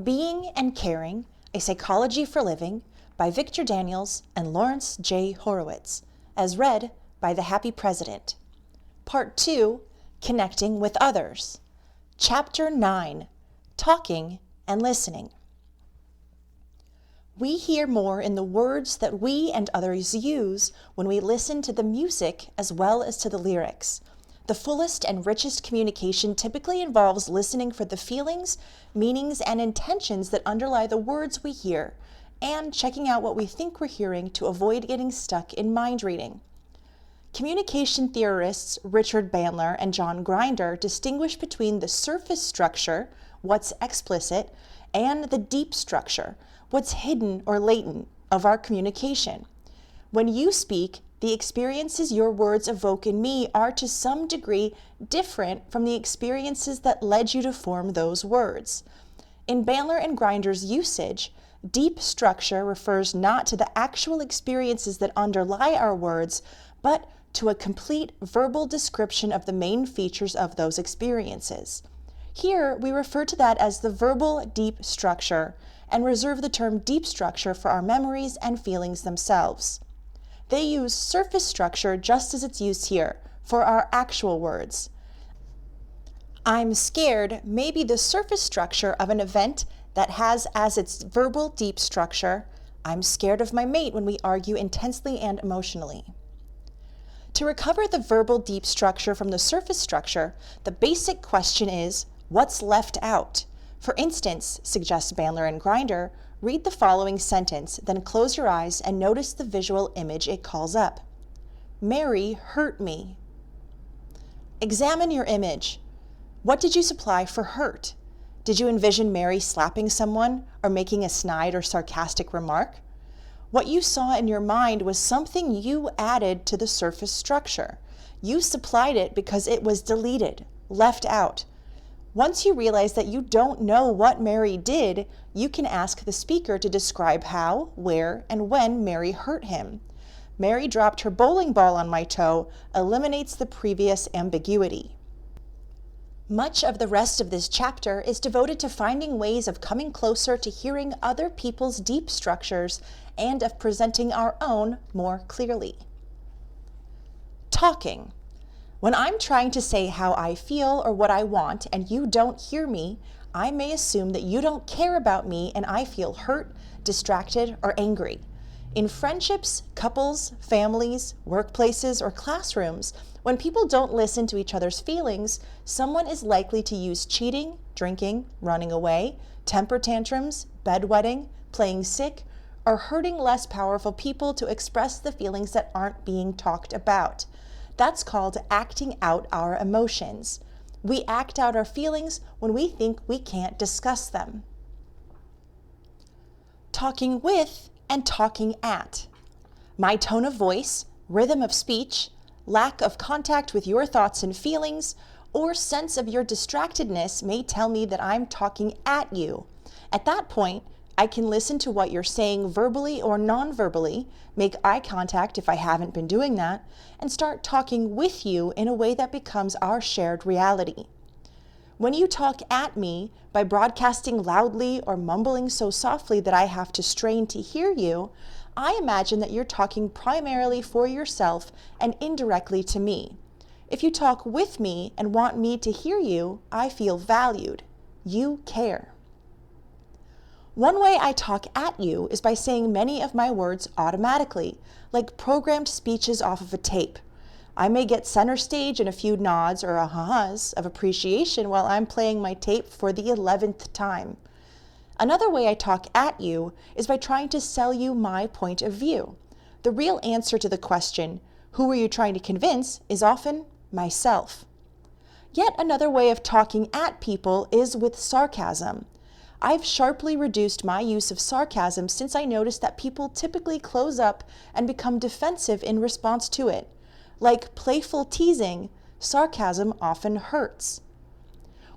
Being and Caring, A Psychology for Living by Victor Daniels and Laurence J. Horowitz, as read by The Happy President. Part 2, Connecting with Others. Chapter 9, Talking and Listening. We hear more in the words that we and others use when we listen to the music as well as to the lyrics. The fullest and richest communication typically involves listening for the feelings, meanings, and intentions that underlie the words we hear, and checking out what we think we're hearing to avoid getting stuck in mind reading. Communication theorists Richard Bandler and John Grinder distinguish between the surface structure, what's explicit, and the deep structure, what's hidden or latent, of our communication. When you speak, the experiences your words evoke in me are to some degree different from the experiences that led you to form those words. In Bandler and Grinder's usage, deep structure refers not to the actual experiences that underlie our words, but to a complete verbal description of the main features of those experiences. Here, we refer to that as the verbal deep structure, and reserve the term deep structure for our memories and feelings themselves. They use surface structure just as it's used here, for our actual words. I'm scared may be the surface structure of an event that has as its verbal deep structure, I'm scared of my mate when we argue intensely and emotionally. To recover the verbal deep structure from the surface structure, the basic question is, what's left out? For instance, suggests Bandler and Grinder, read the following sentence, then close your eyes and notice the visual image it calls up. Mary hurt me. Examine your image. What did you supply for hurt? Did you envision Mary slapping someone or making a snide or sarcastic remark? What you saw in your mind was something you added to the surface structure. You supplied it because it was deleted, left out. Once you realize that you don't know what Mary did, you can ask the speaker to describe how, where, and when Mary hurt him. Mary dropped her bowling ball on my toe eliminates the previous ambiguity. Much of the rest of this chapter is devoted to finding ways of coming closer to hearing other people's deep structures and of presenting our own more clearly. Talking. When I'm trying to say how I feel or what I want and you don't hear me, I may assume that you don't care about me and I feel hurt, distracted, or angry. In friendships, couples, families, workplaces, or classrooms, when people don't listen to each other's feelings, someone is likely to use cheating, drinking, running away, temper tantrums, bedwetting, playing sick, or hurting less powerful people to express the feelings that aren't being talked about. That's called acting out our emotions. We act out our feelings when we think we can't discuss them. Talking with and talking at. My tone of voice, rhythm of speech, lack of contact with your thoughts and feelings, or sense of your distractedness may tell me that I'm talking at you. At that point, I can listen to what you're saying verbally or non-verbally, make eye contact if I haven't been doing that, and start talking with you in a way that becomes our shared reality. When you talk at me by broadcasting loudly or mumbling so softly that I have to strain to hear you, I imagine that you're talking primarily for yourself and indirectly to me. If you talk with me and want me to hear you, I feel valued. You care. One way I talk at you is by saying many of my words automatically, like programmed speeches off of a tape. I may get center stage and a few nods or ahas of appreciation while I'm playing my tape for the 11th time. Another way I talk at you is by trying to sell you my point of view. The real answer to the question, who are you trying to convince, is often myself. Yet another way of talking at people is with sarcasm. I've sharply reduced my use of sarcasm since I noticed that people typically close up and become defensive in response to it. Like playful teasing, sarcasm often hurts.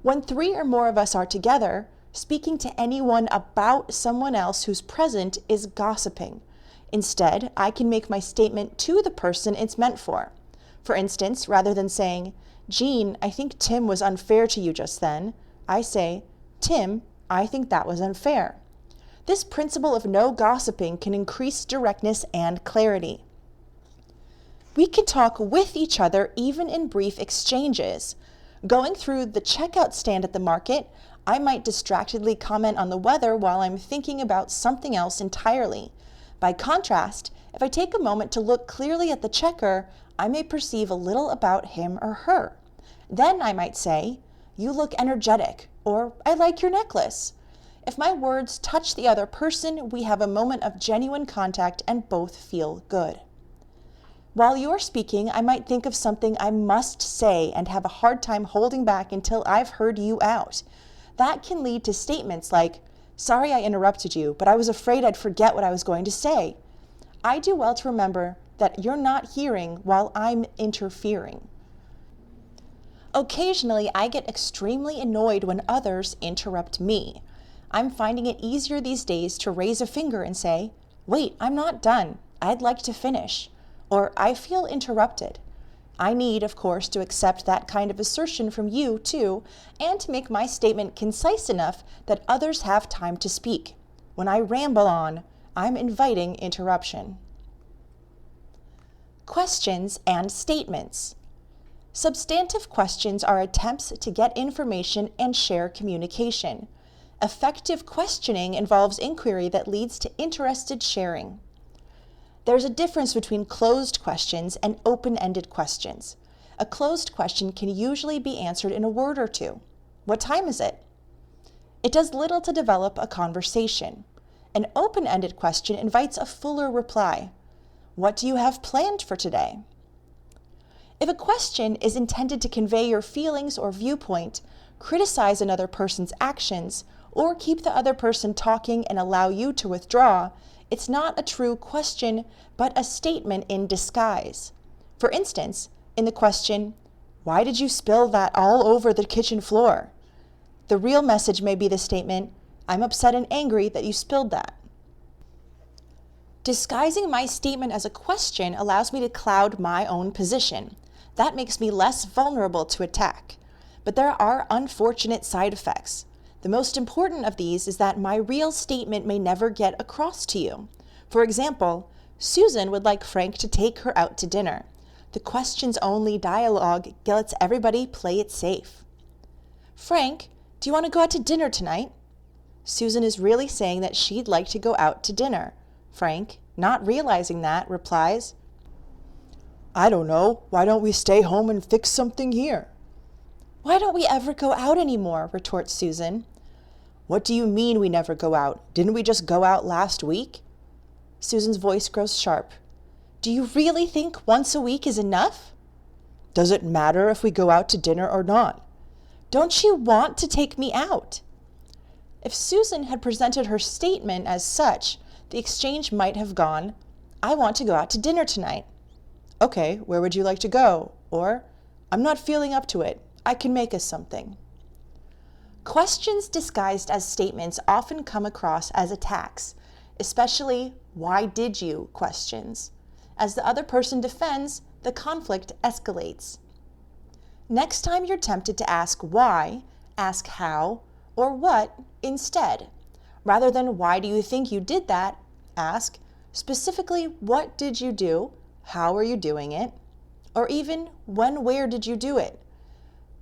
When 3 or more of us are together, speaking to anyone about someone else who's present is gossiping. Instead, I can make my statement to the person it's meant for. For instance, rather than saying, Jean, I think Tim was unfair to you just then, I say, Tim, I think that was unfair. This principle of no gossiping can increase directness and clarity. We can talk with each other even in brief exchanges. Going through the checkout stand at the market, I might distractedly comment on the weather while I'm thinking about something else entirely. By contrast, if I take a moment to look clearly at the checker, I may perceive a little about him or her. Then I might say, "You look energetic," or "I like your necklace." If my words touch the other person, we have a moment of genuine contact and both feel good. While you're speaking, I might think of something I must say and have a hard time holding back until I've heard you out. That can lead to statements like, "Sorry I interrupted you, but I was afraid I'd forget what I was going to say." I do well to remember that you're not hearing while I'm interfering. Occasionally, I get extremely annoyed when others interrupt me. I'm finding it easier these days to raise a finger and say, "Wait, I'm not done. I'd like to finish." Or, "I feel interrupted." I need, of course, to accept that kind of assertion from you, too, and to make my statement concise enough that others have time to speak. When I ramble on, I'm inviting interruption. Questions and statements. Substantive questions are attempts to get information and share communication. Effective questioning involves inquiry that leads to interested sharing. There's a difference between closed questions and open-ended questions. A closed question can usually be answered in a word or two. What time is it? It does little to develop a conversation. An open-ended question invites a fuller reply. What do you have planned for today? If a question is intended to convey your feelings or viewpoint, criticize another person's actions, or keep the other person talking and allow you to withdraw, it's not a true question, but a statement in disguise. For instance, in the question, "Why did you spill that all over the kitchen floor?" The real message may be the statement, "I'm upset and angry that you spilled that." Disguising my statement as a question allows me to cloud my own position. That makes me less vulnerable to attack. But there are unfortunate side effects. The most important of these is that my real statement may never get across to you. For example, Susan would like Frank to take her out to dinner. The questions-only dialogue lets everybody play it safe. "Frank, do you want to go out to dinner tonight?" Susan is really saying that she'd like to go out to dinner. Frank, not realizing that, replies, "I don't know. Why don't we stay home and fix something here?" "Why don't we ever go out anymore?" retorts Susan. "What do you mean we never go out? Didn't we just go out last week?" Susan's voice grows sharp. "Do you really think once a week is enough?" "Does it matter if we go out to dinner or not?" "Don't you want to take me out?" If Susan had presented her statement as such, the exchange might have gone, "I want to go out to dinner tonight." "Okay, where would you like to go?" Or, "I'm not feeling up to it. I can make us something." Questions disguised as statements often come across as attacks, especially "why did you?" questions. As the other person defends, the conflict escalates. Next time you're tempted to ask why, ask how or what instead. Rather than "why do you think you did that?" ask specifically "what did you do? How are you doing it?" Or even "when, where did you do it?"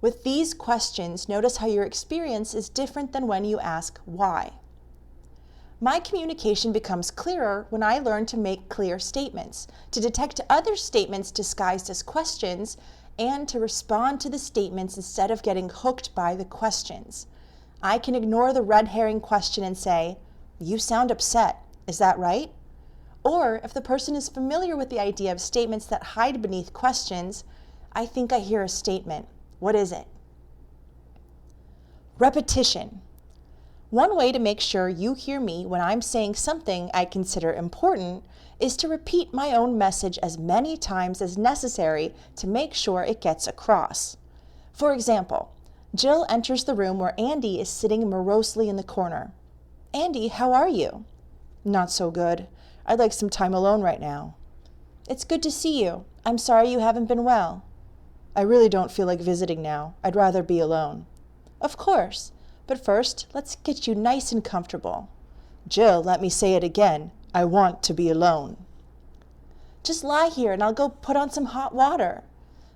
With these questions, notice how your experience is different than when you ask why. My communication becomes clearer when I learn to make clear statements, to detect other statements disguised as questions, and to respond to the statements instead of getting hooked by the questions. I can ignore the red herring question and say, "You sound upset. Is that right?" Or if the person is familiar with the idea of statements that hide beneath questions, "I think I hear a statement. What is it?" Repetition. One way to make sure you hear me when I'm saying something I consider important is to repeat my own message as many times as necessary to make sure it gets across. For example, Jill enters the room where Andy is sitting morosely in the corner. "Andy, how are you?" "Not so good. I'd like some time alone right now." "It's good to see you. I'm sorry you haven't been well." "I really don't feel like visiting now. I'd rather be alone." "Of course. But first, let's get you nice and comfortable. Jill, let me say it again. I want to be alone. Just lie here and I'll go put on some hot water.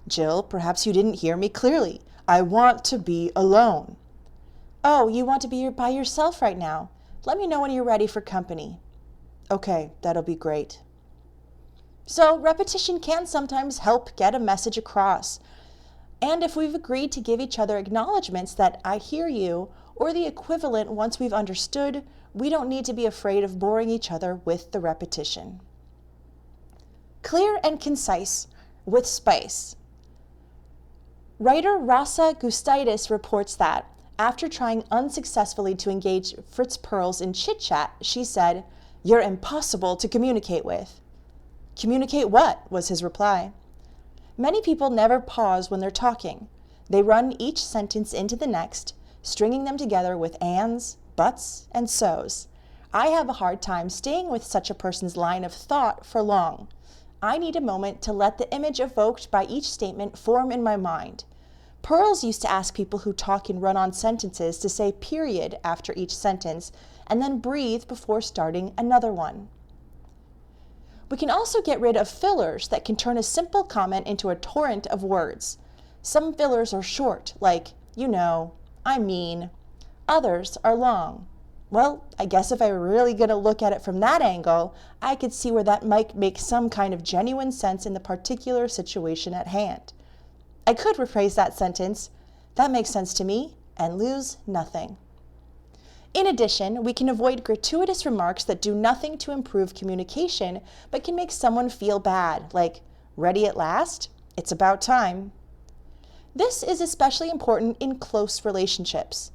Jill, perhaps you didn't hear me clearly. I want to be alone. Oh, you want to be by yourself right now. Let me know when you're ready for company. Okay, that'll be great. So repetition can sometimes help get a message across. And if we've agreed to give each other acknowledgments that I hear you, or the equivalent once we've understood, we don't need to be afraid of boring each other with the repetition. Clear and concise, with spice. Writer Rasa Gustaitis reports that, after trying unsuccessfully to engage Fritz Perls in chit-chat, she said, "You're impossible to communicate with." "Communicate what?" was his reply. Many people never pause when they're talking. They run each sentence into the next, stringing them together with ands, buts, and so's. I have a hard time staying with such a person's line of thought for long. I need a moment to let the image evoked by each statement form in my mind. Perls used to ask people who talk in run-on sentences to say period after each sentence and then breathe before starting another one. We can also get rid of fillers that can turn a simple comment into a torrent of words. Some fillers are short, like, you know, I mean. Others are long. Well, I guess if I were really going to look at it from that angle, I could see where that might make some kind of genuine sense in the particular situation at hand. I could rephrase that sentence, "That makes sense to me," and lose nothing. In addition, we can avoid gratuitous remarks that do nothing to improve communication, but can make someone feel bad, like, "Ready at last? It's about time." This is especially important in close relationships.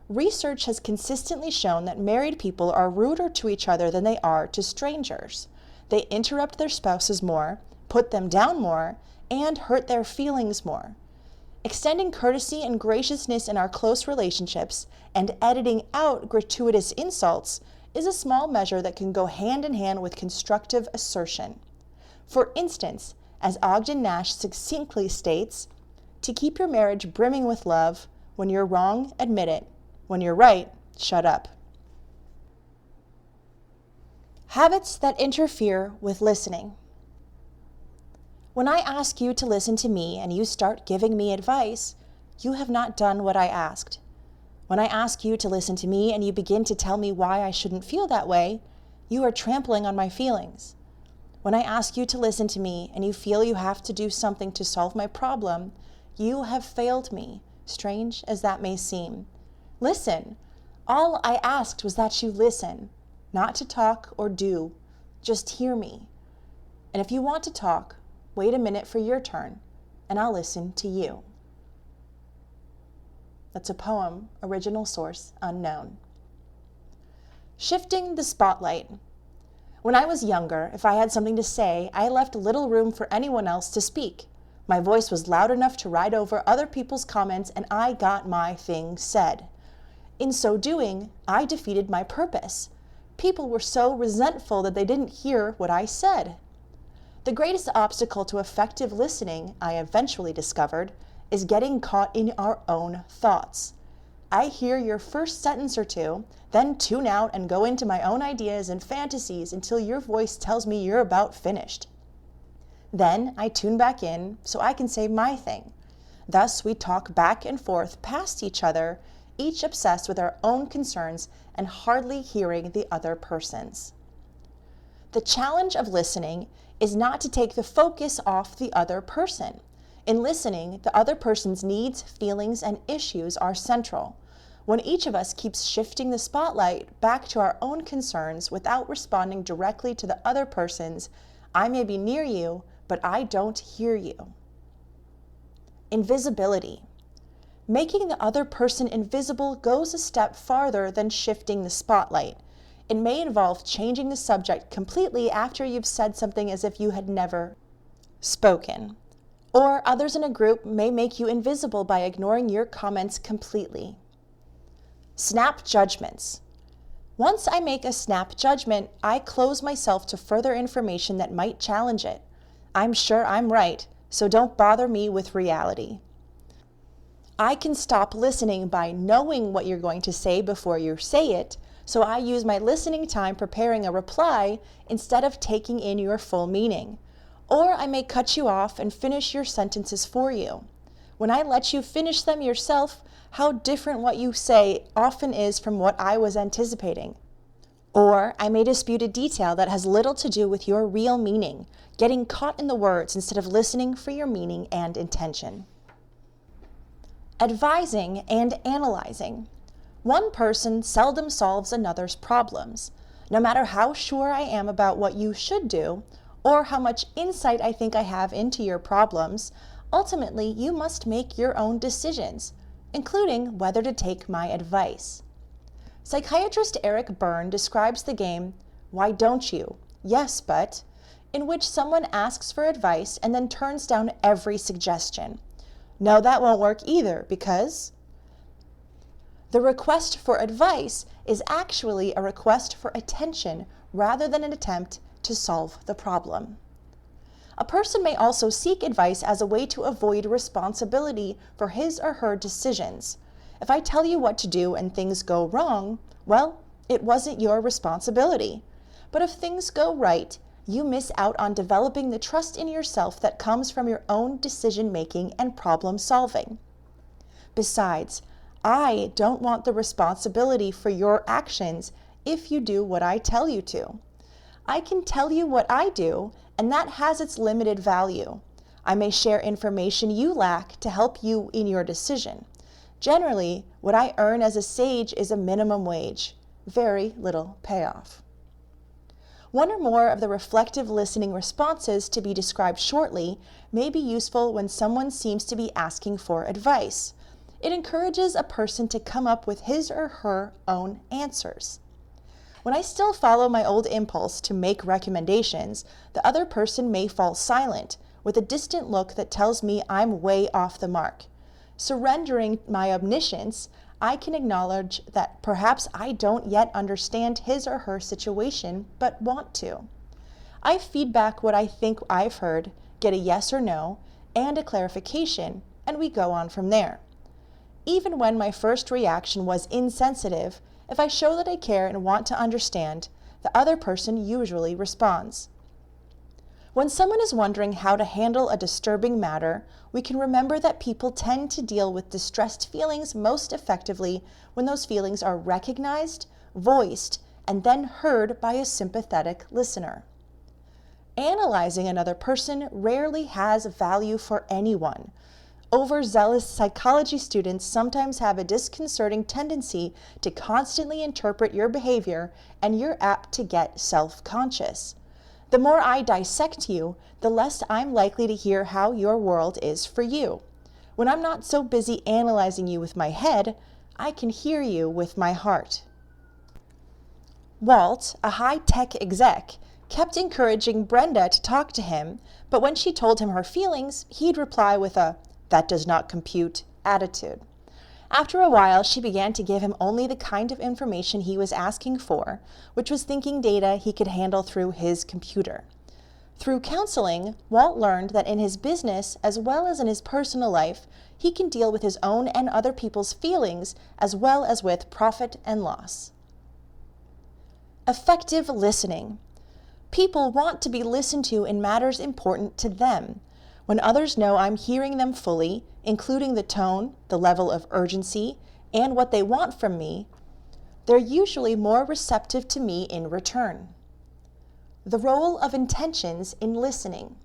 Research has consistently shown that married people are ruder to each other than they are to strangers. They interrupt their spouses more, put them down more, and hurt their feelings more. Extending courtesy and graciousness in our close relationships and editing out gratuitous insults is a small measure that can go hand in hand with constructive assertion. For instance, as Ogden Nash succinctly states, to keep your marriage brimming with love, when you're wrong, admit it. When you're right, shut up. Habits that interfere with listening. When I ask you to listen to me and you start giving me advice, you have not done what I asked. When I ask you to listen to me and you begin to tell me why I shouldn't feel that way, you are trampling on my feelings. When I ask you to listen to me and you feel you have to do something to solve my problem, you have failed me, strange as that may seem. Listen. All I asked was that you listen, not to talk or do. Just hear me. And if you want to talk, wait a minute for your turn, and I'll listen to you. That's a poem, original source unknown. Shifting the spotlight. When I was younger, if I had something to say, I left little room for anyone else to speak. My voice was loud enough to ride over other people's comments, and I got my thing said. In so doing, I defeated my purpose. People were so resentful that they didn't hear what I said. The greatest obstacle to effective listening, I eventually discovered, is getting caught in our own thoughts. I hear your first sentence or two, then tune out and go into my own ideas and fantasies until your voice tells me you're about finished. Then I tune back in so I can say my thing. Thus we talk back and forth past each other, each obsessed with our own concerns and hardly hearing the other person's. The challenge of listening is not to take the focus off the other person. In listening, the other person's needs, feelings, and issues are central. When each of us keeps shifting the spotlight back to our own concerns without responding directly to the other person's, I may be near you, but I don't hear you. Invisibility. Making the other person invisible goes a step farther than shifting the spotlight. It may involve changing the subject completely after you've said something as if you had never spoken. Or others in a group may make you invisible by ignoring your comments completely. Snap judgments. Once I make a snap judgment, I close myself to further information that might challenge it. I'm sure I'm right, so don't bother me with reality. I can stop listening by knowing what you're going to say before you say it, so I use my listening time preparing a reply instead of taking in your full meaning. Or I may cut you off and finish your sentences for you. When I let you finish them yourself, how different what you say often is from what I was anticipating. Or I may dispute a detail that has little to do with your real meaning, getting caught in the words instead of listening for your meaning and intention. Advising and analyzing. One person seldom solves another's problems. No matter how sure I am about what you should do, or how much insight I think I have into your problems, ultimately you must make your own decisions, including whether to take my advice. Psychiatrist Eric Berne describes the game, Why Don't You? Yes, but, in which someone asks for advice and then turns down every suggestion. No, that won't work either, because the request for advice is actually a request for attention rather than an attempt to solve the problem. A person may also seek advice as a way to avoid responsibility for his or her decisions. If I tell you what to do and things go wrong, well, it wasn't your responsibility. But if things go right, you miss out on developing the trust in yourself that comes from your own decision-making and problem-solving. Besides, I don't want the responsibility for your actions if you do what I tell you to. I can tell you what I do, and that has its limited value. I may share information you lack to help you in your decision. Generally, what I earn as a sage is a minimum wage. Very little payoff. One or more of the reflective listening responses to be described shortly may be useful when someone seems to be asking for advice. It encourages a person to come up with his or her own answers. When I still follow my old impulse to make recommendations, the other person may fall silent, with a distant look that tells me I'm way off the mark. Surrendering my omniscience, I can acknowledge that perhaps I don't yet understand his or her situation, but want to. I feedback what I think I've heard, get a yes or no, and a clarification, and we go on from there. Even when my first reaction was insensitive, if I show that I care and want to understand, the other person usually responds. When someone is wondering how to handle a disturbing matter, we can remember that people tend to deal with distressed feelings most effectively when those feelings are recognized, voiced, and then heard by a sympathetic listener. Analyzing another person rarely has value for anyone. Overzealous psychology students sometimes have a disconcerting tendency to constantly interpret your behavior, and you're apt to get self-conscious. The more I dissect you, the less I'm likely to hear how your world is for you. When I'm not so busy analyzing you with my head, I can hear you with my heart. Walt, a high-tech exec, kept encouraging Brenda to talk to him, but when she told him her feelings, he'd reply with a "that does not compute" attitude. After a while, she began to give him only the kind of information he was asking for, which was thinking data he could handle through his computer. Through counseling, Walt learned that in his business, as well as in his personal life, he can deal with his own and other people's feelings, as well as with profit and loss. Effective listening. People want to be listened to in matters important to them. When others know I'm hearing them fully, including the tone, the level of urgency, and what they want from me, they're usually more receptive to me in return. The role of intentions in listening.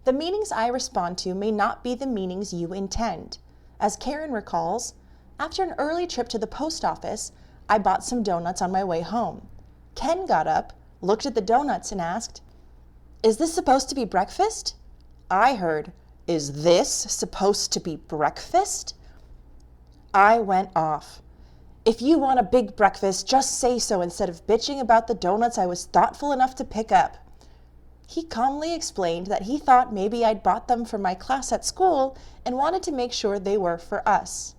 The meanings I respond to may not be the meanings you intend. As Karen recalls, after an early trip to the post office, I bought some donuts on my way home. Ken got up, looked at the donuts, and asked, "Is this supposed to be breakfast?" I heard, "Is this supposed to be breakfast?" I went off. "If you want a big breakfast, just say so instead of bitching about the donuts I was thoughtful enough to pick up." He calmly explained that he thought maybe I'd bought them for my class at school and wanted to make sure they were for us.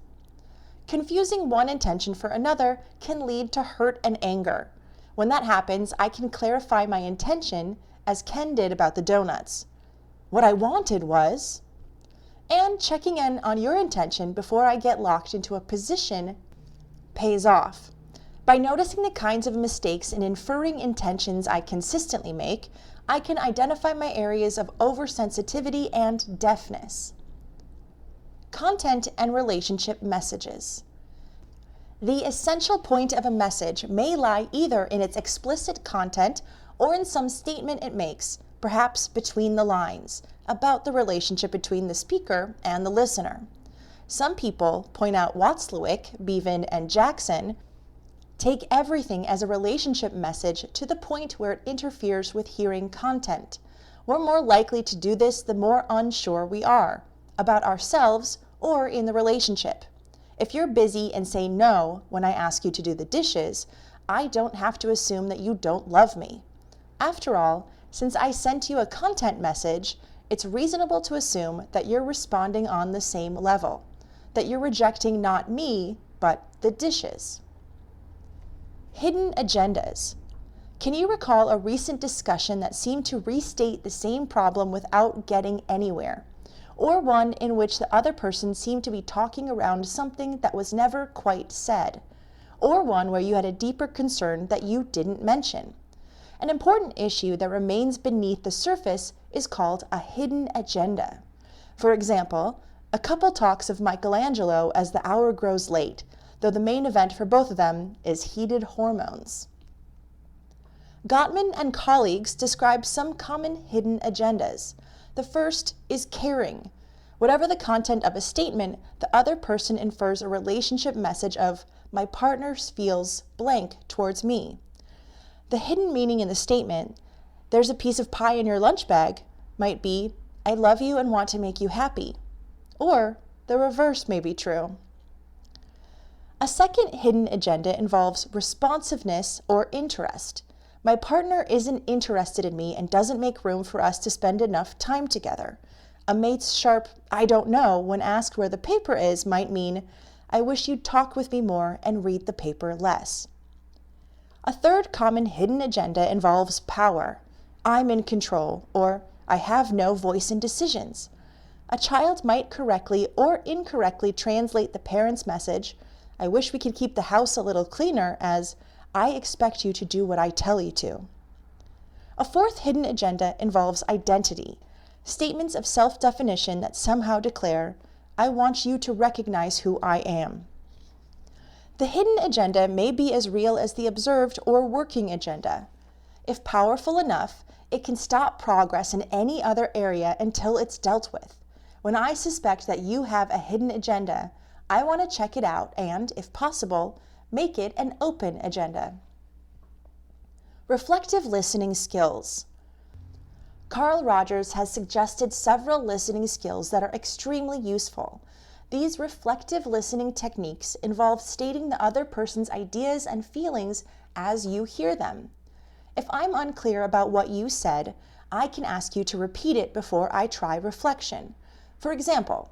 Confusing one intention for another can lead to hurt and anger. When that happens, I can clarify my intention, as Ken did about the donuts. What I wanted was... And checking in on your intention before I get locked into a position pays off. By noticing the kinds of mistakes and inferring intentions I consistently make, I can identify my areas of oversensitivity and deafness. Content and relationship messages. The essential point of a message may lie either in its explicit content or in some statement it makes, perhaps between the lines, about the relationship between the speaker and the listener. Some people point out Watzlawick, Bevan, and Jackson take everything as a relationship message to the point where it interferes with hearing content. We're more likely to do this the more unsure we are about ourselves or in the relationship. If you're busy and say no when I ask you to do the dishes, I don't have to assume that you don't love me. After all, since I sent you a content message, it's reasonable to assume that you're responding on the same level, that you're rejecting not me, but the dishes. Hidden agendas. Can you recall a recent discussion that seemed to restate the same problem without getting anywhere? Or one in which the other person seemed to be talking around something that was never quite said? Or one where you had a deeper concern that you didn't mention? An important issue that remains beneath the surface is called a hidden agenda. For example, a couple talks of Michelangelo as the hour grows late, though the main event for both of them is heated hormones. Gottman and colleagues describe some common hidden agendas. The first is caring. Whatever the content of a statement, the other person infers a relationship message of, my partner feels blank towards me. The hidden meaning in the statement, there's a piece of pie in your lunch bag, might be, I love you and want to make you happy. Or the reverse may be true. A second hidden agenda involves responsiveness or interest. My partner isn't interested in me and doesn't make room for us to spend enough time together. A mate's sharp, I don't know, when asked where the paper is might mean, I wish you'd talk with me more and read the paper less. A third common hidden agenda involves power. I'm in control, or I have no voice in decisions. A child might correctly or incorrectly translate the parent's message, I wish we could keep the house a little cleaner, as I expect you to do what I tell you to. A fourth hidden agenda involves identity, statements of self-definition that somehow declare, I want you to recognize who I am. The hidden agenda may be as real as the observed or working agenda. If powerful enough, it can stop progress in any other area until it's dealt with. When I suspect that you have a hidden agenda, I want to check it out and, if possible, make it an open agenda. Reflective listening skills. Carl Rogers has suggested several listening skills that are extremely useful. These reflective listening techniques involve stating the other person's ideas and feelings as you hear them. If I'm unclear about what you said, I can ask you to repeat it before I try reflection. For example,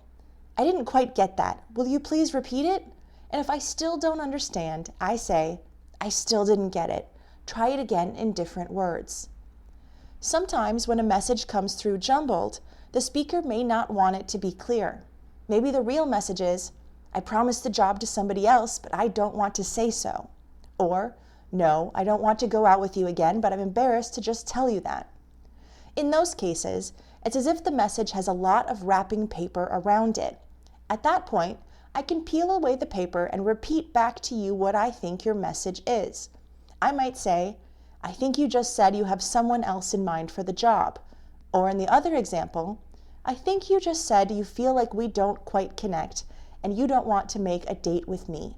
I didn't quite get that. Will you please repeat it? And if I still don't understand, I say, I still didn't get it. Try it again in different words. Sometimes when a message comes through jumbled, the speaker may not want it to be clear. Maybe the real message is, I promised the job to somebody else, but I don't want to say so. Or, no, I don't want to go out with you again, but I'm embarrassed to just tell you that. In those cases, it's as if the message has a lot of wrapping paper around it. At that point, I can peel away the paper and repeat back to you what I think your message is. I might say, I think you just said you have someone else in mind for the job. Or in the other example, I think you just said you feel like we don't quite connect and you don't want to make a date with me.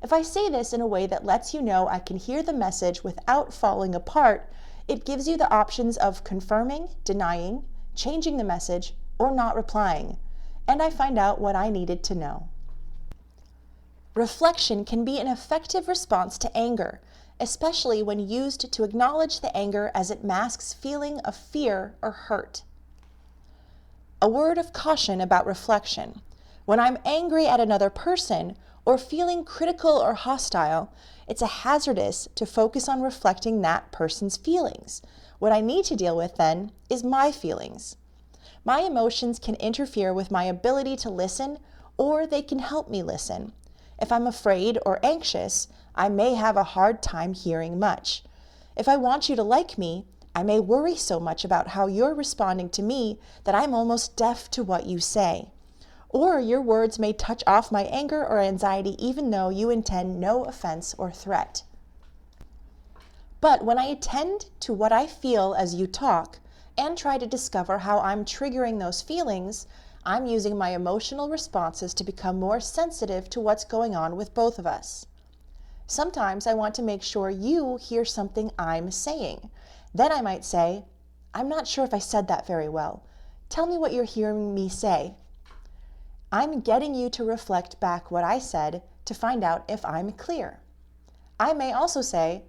If I say this in a way that lets you know I can hear the message without falling apart, it gives you the options of confirming, denying, changing the message, or not replying, and I find out what I needed to know. Reflection can be an effective response to anger, especially when used to acknowledge the anger as it masks feeling of fear or hurt. A word of caution about reflection. When I'm angry at another person or feeling critical or hostile, it's hazardous to focus on reflecting that person's feelings. What I need to deal with then is my feelings. My emotions can interfere with my ability to listen, or they can help me listen. If I'm afraid or anxious, I may have a hard time hearing much. If I want you to like me, I may worry so much about how you're responding to me that I'm almost deaf to what you say. Or your words may touch off my anger or anxiety even though you intend no offense or threat. But when I attend to what I feel as you talk and try to discover how I'm triggering those feelings, I'm using my emotional responses to become more sensitive to what's going on with both of us. Sometimes I want to make sure you hear something I'm saying. Then I might say, I'm not sure if I said that very well. Tell me what you're hearing me say. I'm getting you to reflect back what I said to find out if I'm clear. I may also say,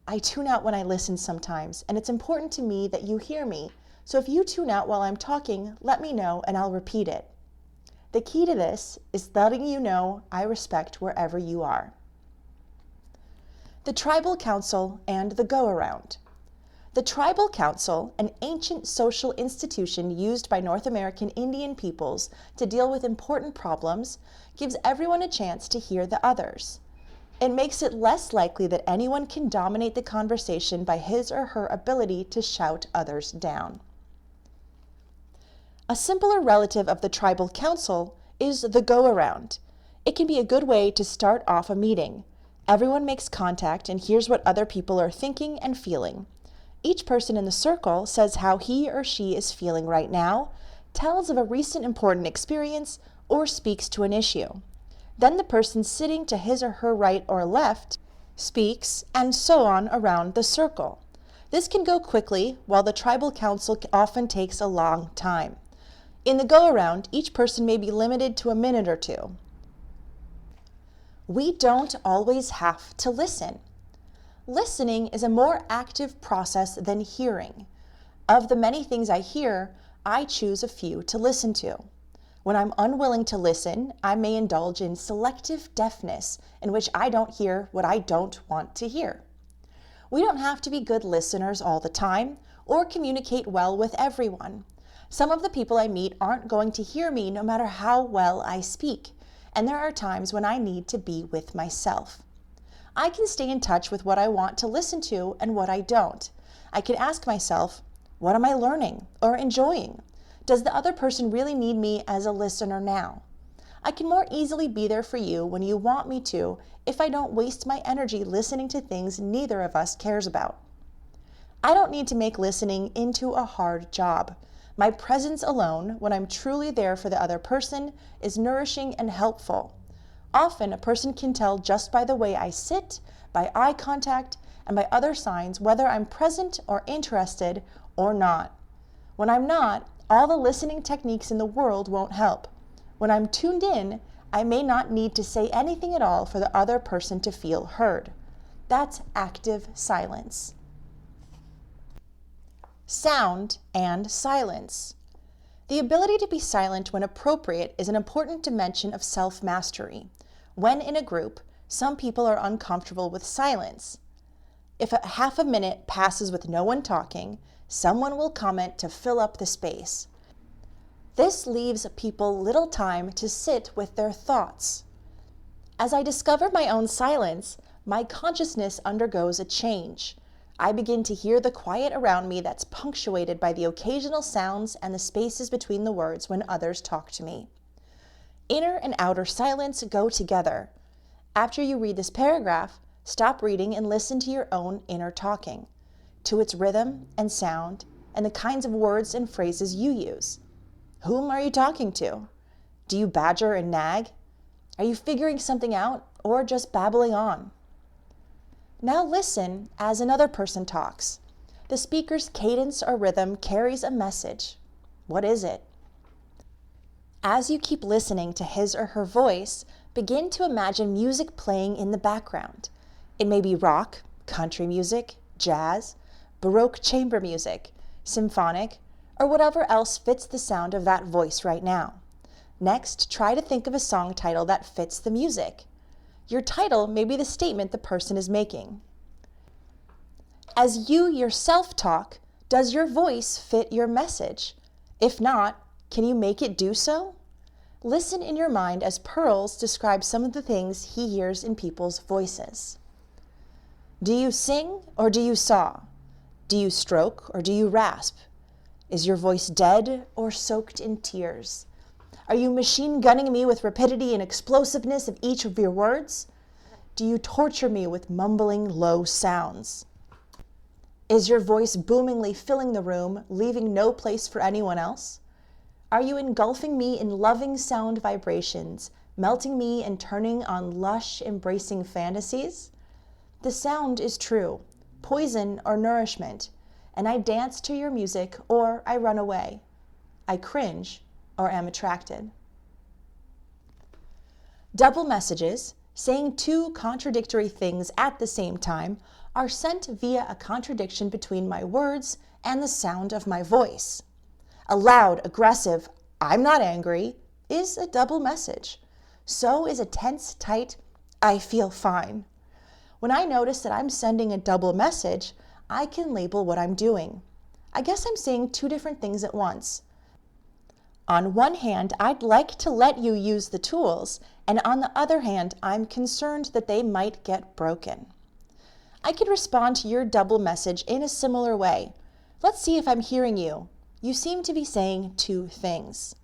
I tune out when I listen sometimes, and it's important to me that you hear me. So if you tune out while I'm talking, let me know and I'll repeat it. The key to this is letting you know I respect wherever you are. The Tribal Council and the Go-Around. The Tribal Council, an ancient social institution used by North American Indian peoples to deal with important problems, gives everyone a chance to hear the others. It makes it less likely that anyone can dominate the conversation by his or her ability to shout others down. A simpler relative of the Tribal Council is the go-around. It can be a good way to start off a meeting. Everyone makes contact and hears what other people are thinking and feeling. Each person in the circle says how he or she is feeling right now, tells of a recent important experience, or speaks to an issue. Then the person sitting to his or her right or left speaks, and so on around the circle. This can go quickly, while the tribal council often takes a long time. In the go-around, each person may be limited to a minute or two. We don't always have to listen. Listening is a more active process than hearing. Of the many things I hear, I choose a few to listen to. When I'm unwilling to listen, I may indulge in selective deafness, in which I don't hear what I don't want to hear. We don't have to be good listeners all the time, or communicate well with everyone. Some of the people I meet aren't going to hear me no matter how well I speak, and there are times when I need to be with myself. I can stay in touch with what I want to listen to and what I don't. I can ask myself, what am I learning or enjoying? Does the other person really need me as a listener now? I can more easily be there for you when you want me to if I don't waste my energy listening to things neither of us cares about. I don't need to make listening into a hard job. My presence alone, when I'm truly there for the other person, is nourishing and helpful. Often, a person can tell just by the way I sit, by eye contact, and by other signs whether I'm present or interested or not. When I'm not, all the listening techniques in the world won't help. When I'm tuned in, I may not need to say anything at all for the other person to feel heard. That's active silence. Sound and silence. The ability to be silent when appropriate is an important dimension of self-mastery. When in a group, some people are uncomfortable with silence. If a half a minute passes with no one talking, someone will comment to fill up the space. This leaves people little time to sit with their thoughts. As I discover my own silence, my consciousness undergoes a change. I begin to hear the quiet around me that's punctuated by the occasional sounds and the spaces between the words when others talk to me. Inner and outer silence go together. After you read this paragraph, stop reading and listen to your own inner talking, to its rhythm and sound, and the kinds of words and phrases you use. Whom are you talking to? Do you badger and nag? Are you figuring something out or just babbling on? Now listen as another person talks. The speaker's cadence or rhythm carries a message. What is it? As you keep listening to his or her voice, begin to imagine music playing in the background. It may be rock, country music, jazz, Baroque chamber music, symphonic, or whatever else fits the sound of that voice right now. Next, try to think of a song title that fits the music. Your title may be the statement the person is making. As you yourself talk, does your voice fit your message? If not, can you make it do so? Listen in your mind as Pearls describes some of the things he hears in people's voices. Do you sing or do you saw? Do you stroke or do you rasp? Is your voice dead or soaked in tears? Are you machine gunning me with rapidity and explosiveness of each of your words? Do you torture me with mumbling low sounds? Is your voice boomingly filling the room, leaving no place for anyone else? Are you engulfing me in loving sound vibrations, melting me and turning on lush, embracing fantasies? The sound is true, poison or nourishment, and I dance to your music or I run away. I cringe or am attracted. Double messages, saying two contradictory things at the same time, are sent via a contradiction between my words and the sound of my voice. A loud, aggressive, "I'm not angry," is a double message. So is a tense, tight, "I feel fine." When I notice that I'm sending a double message, I can label what I'm doing. I guess I'm saying two different things at once. On one hand, I'd like to let you use the tools, and on the other hand, I'm concerned that they might get broken. I could respond to your double message in a similar way. Let's see if I'm hearing you. You seem to be saying two things.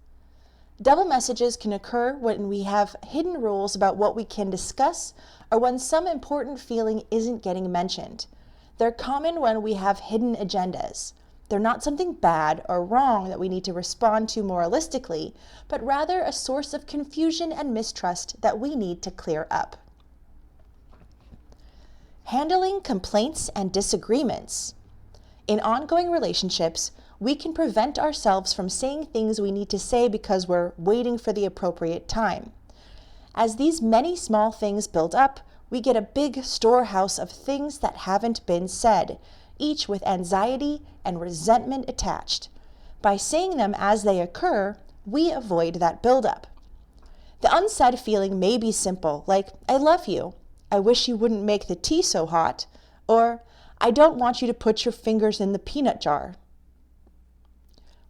Double messages can occur when we have hidden rules about what we can discuss or when some important feeling isn't getting mentioned. They're common when we have hidden agendas. They're not something bad or wrong that we need to respond to moralistically, but rather a source of confusion and mistrust that we need to clear up. Handling complaints and disagreements. In ongoing relationships, we can prevent ourselves from saying things we need to say because we're waiting for the appropriate time. As these many small things build up, we get a big storehouse of things that haven't been said, each with anxiety and resentment attached. By saying them as they occur, we avoid that buildup. The unsaid feeling may be simple, like, "I love you," "I wish you wouldn't make the tea so hot," or "I don't want you to put your fingers in the peanut jar."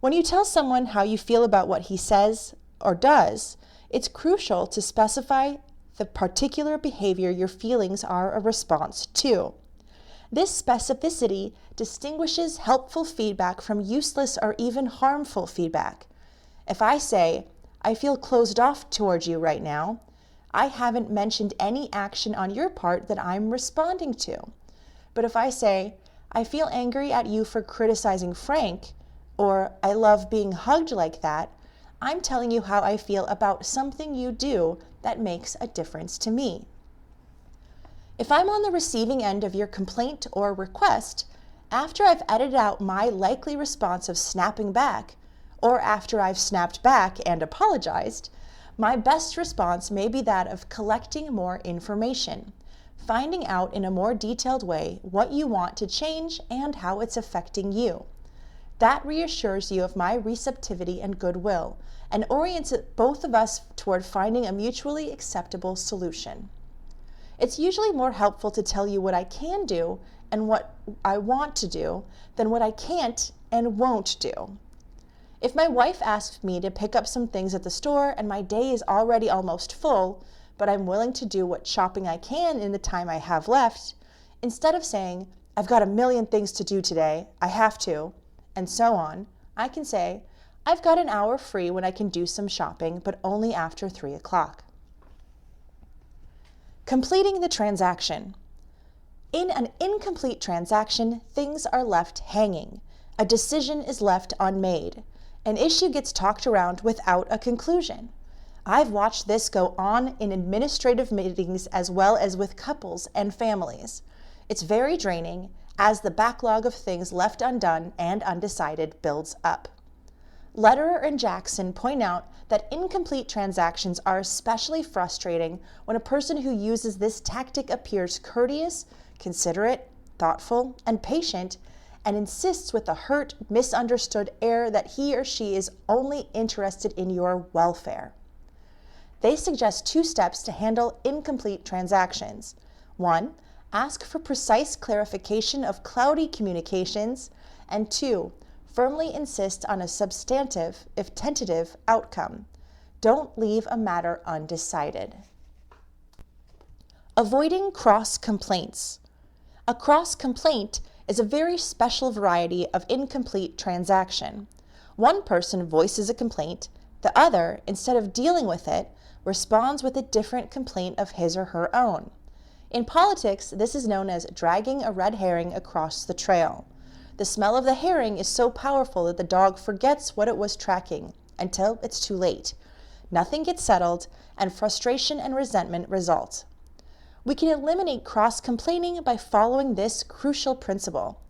When you tell someone how you feel about what he says or does, it's crucial to specify the particular behavior your feelings are a response to. This specificity distinguishes helpful feedback from useless or even harmful feedback. If I say, "I feel closed off towards you right now," I haven't mentioned any action on your part that I'm responding to. But if I say, "I feel angry at you for criticizing Frank," or "I love being hugged like that," I'm telling you how I feel about something you do that makes a difference to me. If I'm on the receiving end of your complaint or request, after I've edited out my likely response of snapping back, or after I've snapped back and apologized, my best response may be that of collecting more information, finding out in a more detailed way what you want to change and how it's affecting you. That reassures you of my receptivity and goodwill, and orients both of us toward finding a mutually acceptable solution. It's usually more helpful to tell you what I can do and what I want to do than what I can't and won't do. If my wife asks me to pick up some things at the store and my day is already almost full, but I'm willing to do what shopping I can in the time I have left, instead of saying, "I've got a million things to do today, I have to," and so on, I can say, "I've got an hour free when I can do some shopping, but only after 3 o'clock. Completing the transaction. In an incomplete transaction, things are left hanging. A decision is left unmade. An issue gets talked around without a conclusion. I've watched this go on in administrative meetings as well as with couples and families. It's very draining as the backlog of things left undone and undecided builds up. Lederer and Jackson point out that incomplete transactions are especially frustrating when a person who uses this tactic appears courteous, considerate, thoughtful, and patient, and insists with a hurt, misunderstood air that he or she is only interested in your welfare. They suggest 2 steps to handle incomplete transactions. 1, ask for precise clarification of cloudy communications, and 2, Firmly insist on a substantive, if tentative, outcome. Don't leave a matter undecided. Avoiding cross complaints. A cross complaint is a very special variety of incomplete transaction. One person voices a complaint, the other, instead of dealing with it, responds with a different complaint of his or her own. In politics, this is known as dragging a red herring across the trail. The smell of the herring is so powerful that the dog forgets what it was tracking until it's too late. Nothing gets settled, and frustration and resentment result. We can eliminate cross-complaining by following this crucial principle.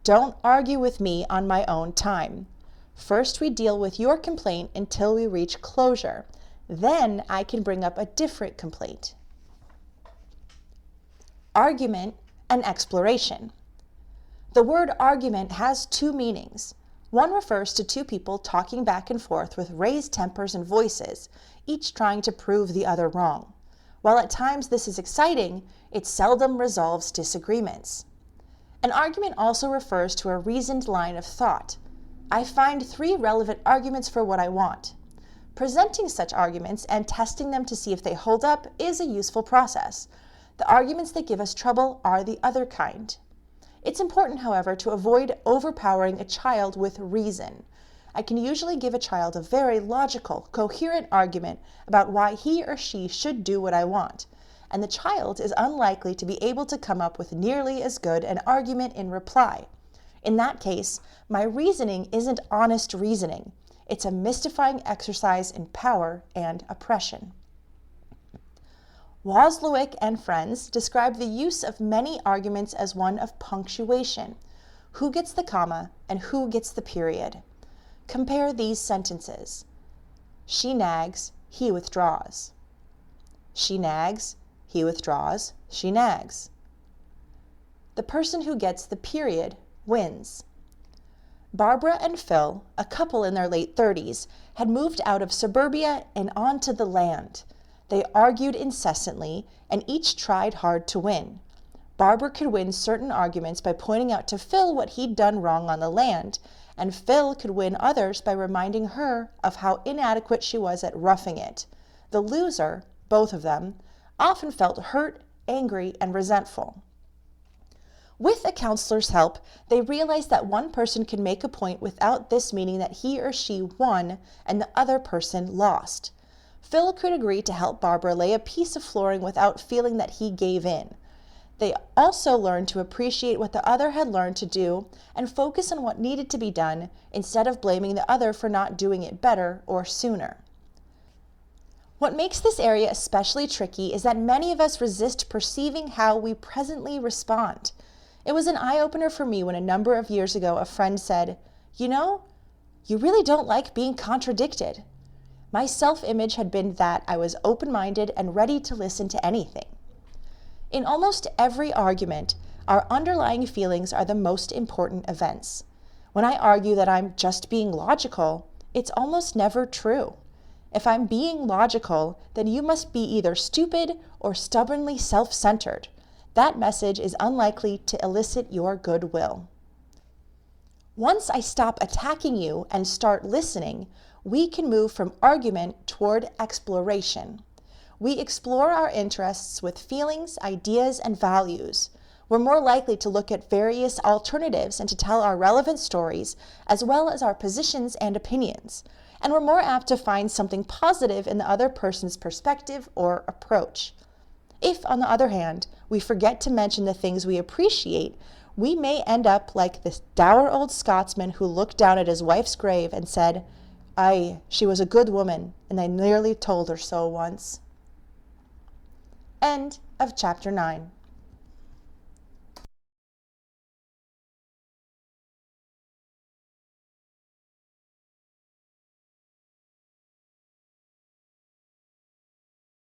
Don't argue with me on my own time. First, we deal with your complaint until we reach closure. Then I can bring up a different complaint. Argument and exploration. The word argument has two meanings. One refers to two people talking back and forth with raised tempers and voices, each trying to prove the other wrong. While at times this is exciting, it seldom resolves disagreements. An argument also refers to a reasoned line of thought. I find 3 relevant arguments for what I want. Presenting such arguments and testing them to see if they hold up is a useful process. The arguments that give us trouble are the other kind. It's important, however, to avoid overpowering a child with reason. I can usually give a child a very logical, coherent argument about why he or she should do what I want, and the child is unlikely to be able to come up with nearly as good an argument in reply. In that case, my reasoning isn't honest reasoning. It's a mystifying exercise in power and oppression. Wozluik and friends describe the use of many arguments as one of punctuation. Who gets the comma and who gets the period? Compare these sentences. She nags, he withdraws. She nags, he withdraws, she nags. The person who gets the period wins. Barbara and Phil, a couple in their late 30s, had moved out of suburbia and onto the land. They argued incessantly, and each tried hard to win. Barbara could win certain arguments by pointing out to Phil what he'd done wrong on the land, and Phil could win others by reminding her of how inadequate she was at roughing it. The loser, both of them, often felt hurt, angry, and resentful. With a counselor's help, they realized that one person could make a point without this meaning that he or she won and the other person lost. Phil could agree to help Barbara lay a piece of flooring without feeling that he gave in. They also learned to appreciate what the other had learned to do and focus on what needed to be done instead of blaming the other for not doing it better or sooner. What makes this area especially tricky is that many of us resist perceiving how we presently respond. It was an eye-opener for me when a number of years ago a friend said, "You know, you really don't like being contradicted." My self-image had been that I was open-minded and ready to listen to anything. In almost every argument, our underlying feelings are the most important events. When I argue that I'm just being logical, it's almost never true. If I'm being logical, then you must be either stupid or stubbornly self-centered. That message is unlikely to elicit your goodwill. Once I stop attacking you and start listening, we can move from argument toward exploration. We explore our interests with feelings, ideas, and values. We're more likely to look at various alternatives and to tell our relevant stories, as well as our positions and opinions. And we're more apt to find something positive in the other person's perspective or approach. If, on the other hand, we forget to mention the things we appreciate, we may end up like this dour old Scotsman who looked down at his wife's grave and said, "Aye, she was a good woman, and I nearly told her so once." End of chapter 9.